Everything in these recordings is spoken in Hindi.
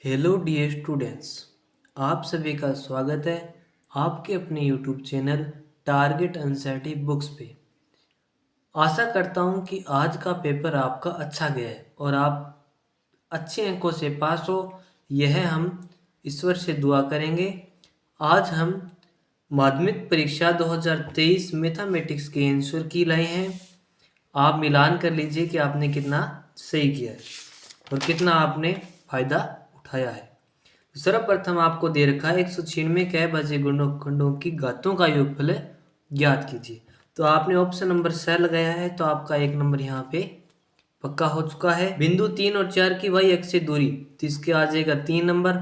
हेलो डियर स्टूडेंट्स, आप सभी का स्वागत है आपके अपने YouTube channel target NCERT books पे। आशा करता हूँ कि आज का पेपर आपका अच्छा गया है और आप अच्छे अंकों से पास हो, यह हम ईश्वर से दुआ करेंगे। आज हम माध्यमिक परीक्षा 2023 मैथमेटिक्स के आंसर की लाए हैं। आप मिलान कर लीजिए कि आपने कितना सही किया है और कितना आपने फायदा उठाया है। सर्वप्रथम आपको दे रखा है 196 कै बजे गुणनखंडों की घातों का योगफल ज्ञात कीजिए। तो आपने ऑप्शन नंबर 6 लगाया है, तो आपका एक नंबर यहाँ पे पक्का हो चुका है। बिंदु 3 और 4 की वाई अक्ष से दूरी, तो इसके आ जाएगा 3 नंबर,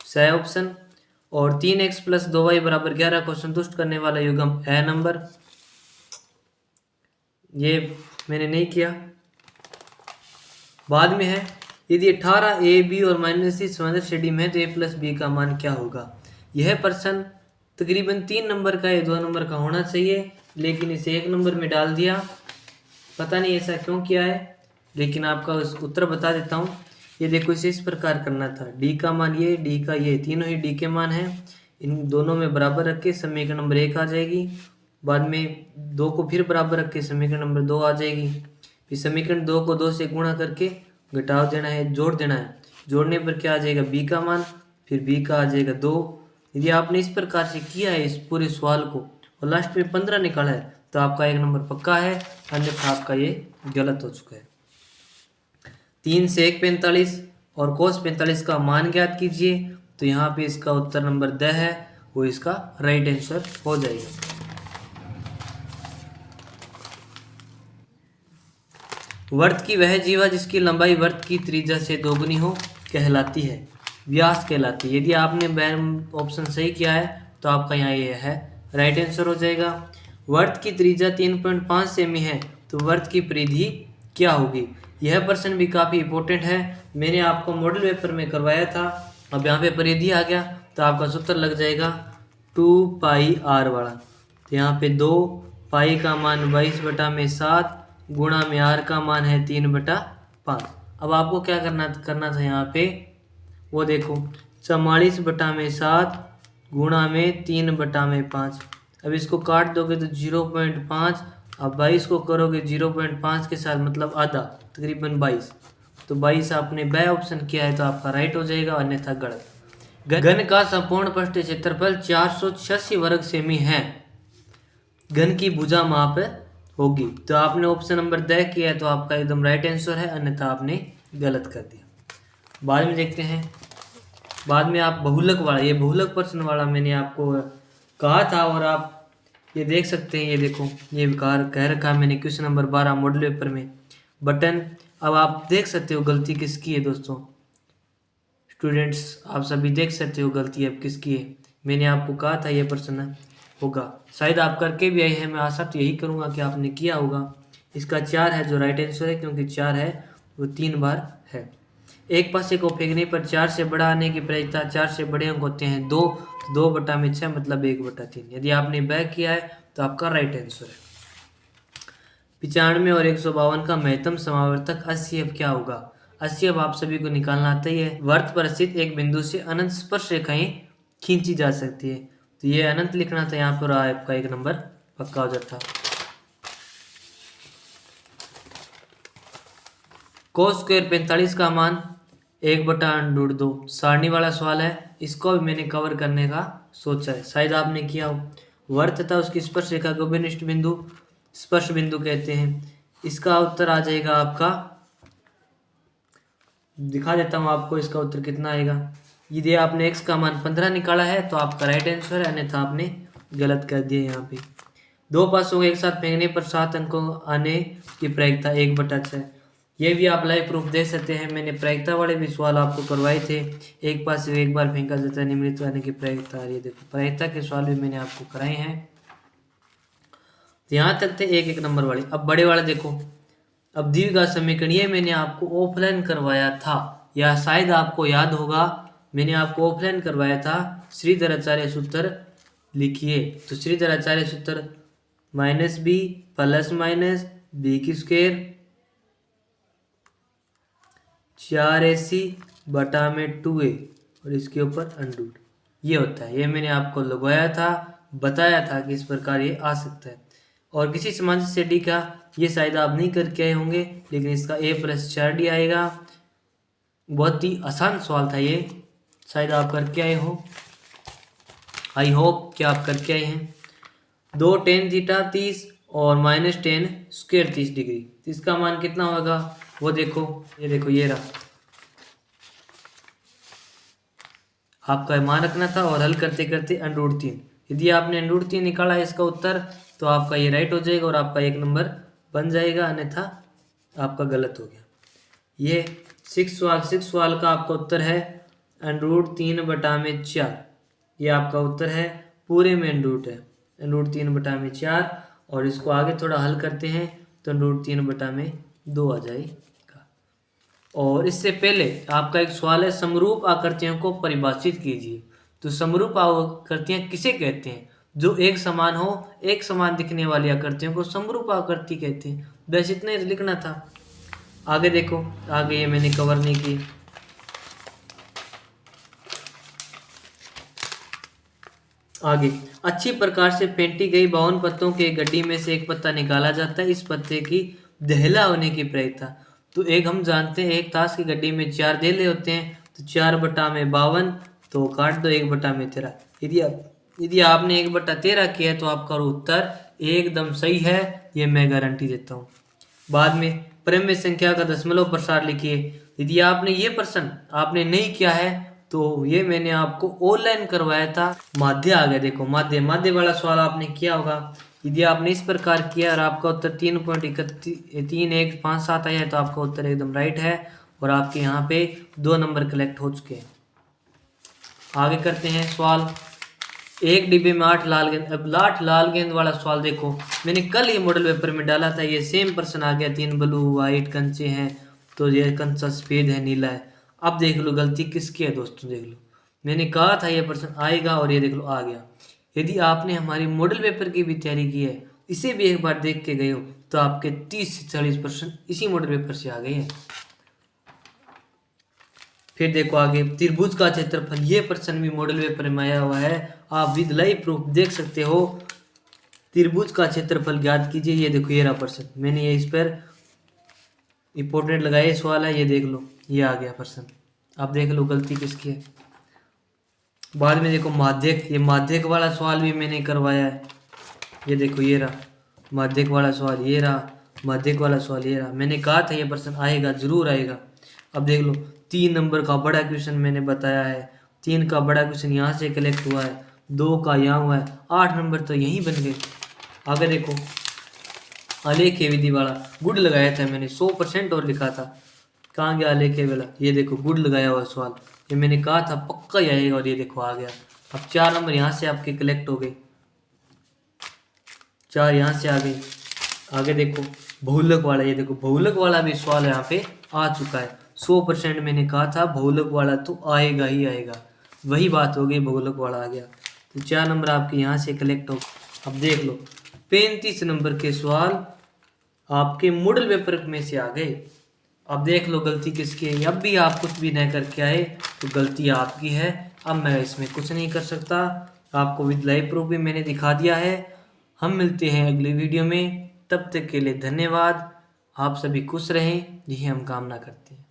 सही ऑप्शन। और 3x प्लस 2y बराबर 11 को संतुष्ट करने वाला युग्म ए नंबर, ये मैंने नहीं किया। बाद में है, यदि 18 ए बी और माइनस सी समांतर श्रेणी में है तो ए प्लस बी का मान क्या होगा। यह प्रश्न तकरीबन 3 नंबर का या 2 नंबर का होना चाहिए, लेकिन इसे 1 नंबर में डाल दिया। पता नहीं ऐसा क्यों किया है, लेकिन आपका उत्तर बता देता हूँ। ये देखो, इसे इस प्रकार करना था। डी का मान ये, डी का ये, तीनों ही डी के मान हैं। इन दोनों में बराबर रख के समीकरण नंबर 1 आ जाएगी। बाद में 2 को फिर बराबर रख के समीकरण नंबर 2 आ जाएगी। फिर समीकरण 2 को 2 से गुणा करके घटाव देना है, जोड़ देना है। जोड़ने पर क्या आ जाएगा, बी का मान, फिर बी का आ जाएगा 2। यदि आपने इस प्रकार से किया है इस पूरे सवाल को और लास्ट में 15 निकाला है तो आपका 1 नंबर पक्का है, अन्यथा आपका ये गलत हो चुका है। 3 से 1 45 और कोस 45 का मान ज्ञात कीजिए। तो यहाँ पे इसका उत्तर नंबर द है, वो इसका राइट आंसर हो जाएगा। वर्त की वह जीवा जिसकी लंबाई वर्त की त्रिज्या से दोगुनी हो कहलाती है, व्यास कहलाती है। यदि आपने ऑप्शन सही किया है तो आपका यहाँ ये है राइट आंसर हो जाएगा। वर्त की त्रिज्या 3.5 सेमी है तो वर्त की परिधि क्या होगी। यह प्रश्न भी काफ़ी इंपॉर्टेंट है, मैंने आपको मॉडल पेपर में करवाया था। अब यहाँ पे परिधि आ गया तो आपका सूत्र लग जाएगा 2πr वाला। तो यहाँ पे 2 पाई का मान 22/7 गुणा में आर का मान है 3/5। अब आपको क्या करना था यहाँ पे, वो देखो 44/7 गुणा में 3/5। अब इसको काट दोगे तो 0.5। अब 22 को करोगे 0.5 के साथ, मतलब आधा, तकरीबन 22। तो 22 आपने ब ऑप्शन किया है तो आपका राइट हो जाएगा, अन्यथा गलत। घन का संपूर्ण पृष्ठ क्षेत्रफल 486 वर्ग सेमी है, घन की भुजा माप होगी। तो आपने ऑप्शन नंबर द किया है तो आपका एकदम राइट आंसर है, अन्यथा आपने गलत कर दिया। बाद में देखते हैं, बाद में आप बहुलक वाला, ये बहुलक प्रश्न वाला मैंने आपको कहा था और आप ये देख सकते हैं। ये देखो, ये विकार कह रखा है मैंने क्वेश्चन नंबर 12 मॉडल पेपर में, बटन। अब आप देख सकते हो गलती किसकी है दोस्तों, स्टूडेंट्स आप सभी देख सकते हो गलती अब किसकी है। मैंने आपको कहा था ये प्रश्न होगा, शायद आप करके भी आए हैं। मैं आशा तो यही करूँगा कि आपने किया होगा। इसका 4 है जो राइट आंसर है, क्योंकि 4 है वो 3 बार है। एक पासे को फेंकने पर 4 से बड़ा आने की प्रयत्ता 4 से बड़े अंक होते हैं 2, 2/6 मतलब 1/3। यदि आपने बैक किया है तो आपका राइट आंसर है। 95 और 152 का महत्तम समावर्तक 80 अब क्या होगा। 80 अब आप सभी को निकालना आता ही है। वर्त पर स्थित एक बिंदु से अनंत स्पर्श रेखाएं खींची जा सकती है, तो ये अनंत लिखना था यहाँ पर, आपका 1 नंबर पक्का हो जाता। कोस स्क्वायर 45 का मान 1/√2 सारणी वाला सवाल है, इसको भी मैंने कवर करने का सोचा है, शायद आपने किया हो। वर्त तथा उसकी स्पर्श रेखा को विनिष्ट बिंदु स्पर्श बिंदु कहते हैं। इसका उत्तर आ जाएगा आपका, दिखा देता हूँ आपको इसका उत्तर कितना आएगा। यदि आपने x का मान 15 निकाला है तो आपका राइट आंसर है, अन्यथा आपने गलत कर दिया। यहाँ पे 2 पासों को एक साथ फेंकने पर 7 अंकों आने की प्रायिकता 1/6। ये भी आप लाइव प्रूफ देख सकते हैं, मैंने प्रायिकता वाले भी सवाल आपको करवाए थे। एक पास से एक बार फेंका जाता है निम्नलिखित आने की प्रायिकता। ये देखो, प्रायिकता के सवाल भी मैंने आपको कराए हैं। यहाँ तक थे 1-1 नंबर वाले। अब बड़े वाले देखो, अब द्विघात समीकरण, ये मैंने आपको ऑफलाइन करवाया था, या शायद आपको याद होगा मैंने आपको ऑफलाइन करवाया था। श्रीधराचार्य सूत्र लिखिए। तो श्रीधराचार्य सूत्र -b + -b² 4ac बटा में 2a और इसके ऊपर अंडरूट, ये होता है। ये मैंने आपको लगवाया था, बताया था कि इस प्रकार ये आ सकता है। और किसी समांतर से डी का ये शायद आप नहीं करके आए होंगे, लेकिन इसका a + 4d आएगा। बहुत ही आसान सवाल था ये, शायद आप करके आए हो। आई होप कि आप करके आए हैं। 2 tan थीटा 30 और -10 स्क्वायर 30 डिग्री, तो इसका मान कितना होगा वो देखो। ये देखो ये रहा, आपका मान रखना था और हल करते करते √3। यदि आपने √3 निकाला है इसका उत्तर, तो आपका ये राइट हो जाएगा और आपका 1 नंबर बन जाएगा, अन्यथा आपका गलत हो गया। ये 6 सवाल का आपका उत्तर है √3/4। ये आपका उत्तर है, पूरे में √ है, √3/4। और इसको आगे थोड़ा हल करते हैं तो √3/2 आ जाएगा। और इससे पहले आपका एक सवाल है, समरूप आकृतियों को परिभाषित कीजिए। तो समरूप आकृतियां किसे कहते हैं? जो एक समान हो, एक समान दिखने वाली आकृतियों को समरूप आकृति कहते हैं। बस इतना ही लिखना था। आगे देखो, आगे ये मैंने कवर नहीं की। आगे, अच्छी प्रकार से फेंटी गई 52 पत्तों के गड्डी में से एक पत्ता निकाला जाता है। इस पत्ते की दहला होने की प्रयता। तो एक हम जानते हैं, एक ताश की गड्डी में 4 देले होते हैं, तो 4/52, तो काट दो 1/13। यदि आपने 1/13 किया है तो आपका उत्तर एकदम सही है, ये मैं गारंटी देता हूँ। बाद में परिमेय संख्या का दशमलव प्रसार लिखिए। यदि आपने ये प्रश्न आपने नहीं किया है तो ये मैंने आपको ऑनलाइन करवाया था। माध्य आ गया, देखो माध्य वाला सवाल आपने किया होगा। यदि आपने इस प्रकार किया और आपका उत्तर 3.3157 आया है तो आपका उत्तर एकदम राइट है और आपके यहाँ पे 2 नंबर कलेक्ट हो चुके हैं। आगे करते हैं सवाल। एक डिब्बे में 8 लाल गेंद। अब 8 लाल गेंद वाला सवाल देखो, मैंने कल ही मॉडल पेपर में डाला था, ये सेम प्रश्न आ गया। 3 ब्लू वाइट कंचे हैं, तो ये कंचा सफेद है, नीला है। अब देख लो गलती किसकी है दोस्तों, देख लो। मैंने कहा था ये प्रश्न आएगा और ये देख लो आ गया। यदि आपने हमारी मॉडल पेपर की भी तैयारी की है, इसे भी एक बार देख के गए हो, तो आपके 30 से 40 प्रश्न इसी मॉडल पेपर से आ गए हैं। फिर देखो आगे, त्रिभुज का क्षेत्रफल, ये प्रश्न भी मॉडल पेपर में आया हुआ है। आप विद लाइव प्रूफ देख सकते हो। त्रिभुज का क्षेत्रफल ज्ञात कीजिए। ये देखो ये रहा प्रश्न, मैंने ये इस पर इंपोर्टेंट लगाया सवाल है, ये देख लो ये आ गया प्रश्न। अब देख लो गलती किसकी है। बाद में देखो माध्यक, ये माध्यक वाला सवाल भी मैंने करवाया है। ये देखो ये रहा माध्यक वाला सवाल, ये रहा माध्यक वाला सवाल, ये रहा। मैंने कहा था ये प्रश्न आएगा, जरूर आएगा। अब देख लो 3 नंबर का बड़ा क्वेश्चन मैंने बताया है। 3 का बड़ा क्वेश्चन यहाँ से कलेक्ट हुआ है, 2 का यहाँ हुआ है, 8 नंबर तो यहीं बन गए। आगे देखो आलेख्य विधि वाला गुड लगाया था मैंने, 100% और लिखा था। कहाँ गया आलेख्य वाला, ये देखो गुड लगाया हुआ सवाल, ये मैंने कहा था पक्का ही आएगा और ये देखो आ गया। अब 4 नंबर यहाँ से आपके कलेक्ट हो गए, 4 यहाँ से आ गए। आगे देखो बहुलक वाला, ये देखो बहुलक वाला भी सवाल यहाँ पे आ चुका है। 100% मैंने कहा था बहुलक वाला तो आएगा ही आएगा, वही बात हो गई, बहुलक वाला आ गया। तो 4 नंबर आपके यहाँ से कलेक्ट हो। अब देख लो 35 नंबर के सवाल आपके मॉडल पेपर में से आ गए। अब देख लो गलती किसकी है। अब भी आप कुछ भी नहीं करके आए तो गलती आपकी है। अब मैं इसमें कुछ नहीं कर सकता। आपको विद लाइव प्रूफ भी मैंने दिखा दिया है। हम मिलते हैं अगली वीडियो में, तब तक के लिए धन्यवाद। आप सभी खुश रहें, यही हम कामना करते हैं।